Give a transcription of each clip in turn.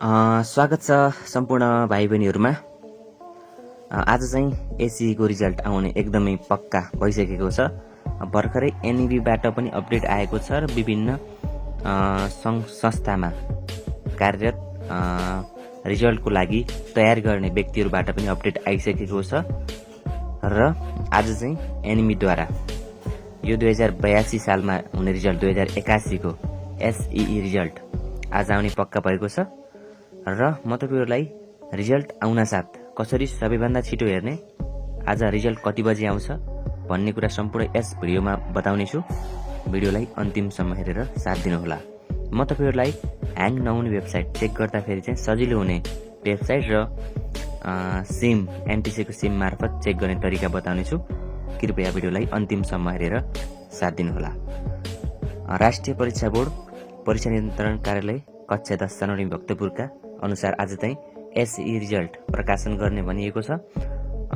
स्वागत छ सम्पूर्ण भाइ बहिनीहरूमा। आज चाहिँ एससीको रिजल्ट आउने एकदमै पक्का भइसकेको छ। भर्खरै एनइबीबाट पनि अपडेट आएको छ र विभिन्न सङ्घ संस्थामा कार्यरत रिजल्टको लागि तयार गर्ने व्यक्तिहरूबाट पनि अपडेट आइसकेको छ र आज चाहिँ एनइबीद्वारा यो 2082 सालमा हुने रिजल्ट 2081 को एसई रिजल्ट आज आउने पक्का भएको छ र म तपाईहरुलाई रिजल्ट आउनासाथ कसरी सबैभन्दा छिटो हेर्ने, आज रिजल्ट कति बजे आउँछ भन्ने कुरा सम्पूर्ण यस भिडियोमा बताउने छु। भिडियोलाई अन्तिमसम्म हेरेर साथ दिनुहोला। म तपाईहरुलाई ह्याङ नहुने वेबसाइट चेक गर्दाखेरि चाहिँ सजिलो हुने वेबसाइट र सिम एनटीसीको सिम मार्फत चेक गर्ने तरिका बताउने छु। कृपया भिडियोलाई अन्तिमसम्म हेरेर साथ दिनुहोला। राष्ट्रिय परीक्षा बोर्ड परीक्षा नियन्त्रण कार्यालय कक्षा 10 जनवरी भक्तपुरका अनुसार आज चाहिँ एसई रिजल्ट प्रकाशन गर्ने भनिएको छ।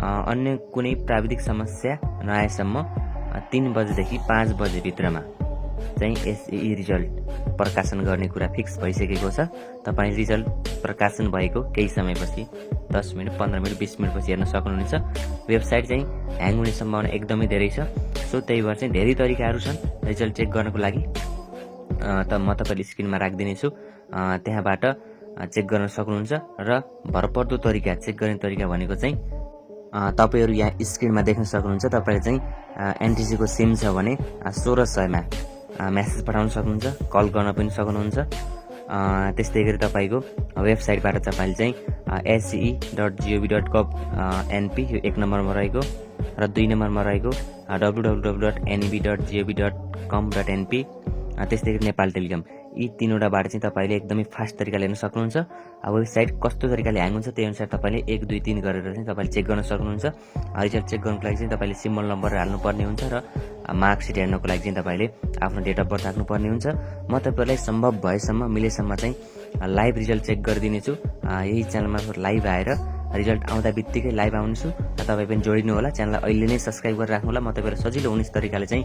अन्य कुनै प्राविधिक समस्या नआएसम्म 3 बजेदेखि 5 बजे भित्रमा चाहिँ एसई रिजल्ट प्रकाशन गर्ने कुरा फिक्स भइसकेको छ। तपाईँ रिजल्ट प्रकाशन भएको केही समयपछि 10 मिनेट 15 मिनेट 20 मिनेटपछि हेर्न सक्नुहुनेछ। वेबसाइट चाहिँ ह्याङ हुने सम्भावना एकदमै धेरै छ। सो त्यही भएर चाहिँ धेरै तरिकाहरू छन् रिजल्ट चेक गर्नको लागि। त म तपाईले स्क्रिनमा राखिदिनेछु, त्यहाँबाट चेक गर्न सक्नुहुन्छ। र भरपर्दो तरिका चेक गर्ने तरिका भनेको चाहिँ तपाईहरु यहाँ स्क्रिनमा देख्न सक्नुहुन्छ। तपाईले चाहिँ एनटीसीको सिम छ भने 1600 मा मेसेज पठाउन सक्नुहुन्छ, कल गर्न पनि सक्नुहुन्छ। त्यस्तै गरी तपाईको वेबसाइटबाट तपाईले चाहिँ sce.gov.np यो 1 नम्बरमा रहेको र 2 नम्बरमा रहेको www.neb.gov.com.np त्यस्तै गरी नेपाल टेलिकम यी तीनवटाबाट चाहिँ तपाईले एकदमै फास्ट तरिकाले हेर्न सक्नुहुन्छ। वेबसाइट कस्तो तरिकाले ह्याङ हुन्छ त्यही अनुसार तपाईले 1 2 3 गरेर चाहिँ तपाईले चेक गर्न सक्नुहुन्छ। रिजल्ट चेक गर्नको लागि चाहिँ तपाईले सिम्बल नम्बर हाल्नु पर्ने हुन्छ र मार्कसिट हेर्नको लागि चाहिँ तपाईले आफ्नो डेट अफ बर्थ राख्नु पर्ने हुन्छ। म तपाईलाई सम्भव भएसम्म मिलेसम्म चाहिँ लाइभ रिजल्ट चेक गरिदिनेछु। यही च्यानलमा लाइभ आएर रिजल्ट आउँदा बित्तिकै लाइभ आउनेछु र तपाईँ पनि जोडिनु होला। च्यानललाई अहिले नै सब्स्क्राइब गरेर राख्नु होला। म तपाईलाई सजिलो हुने तरिकाले चाहिँ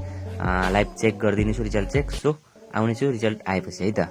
लाइभ चेक गरिदिनेछु, रिजल्ट चेक। सो आउनेछु रिजल्ट आएपछि है त।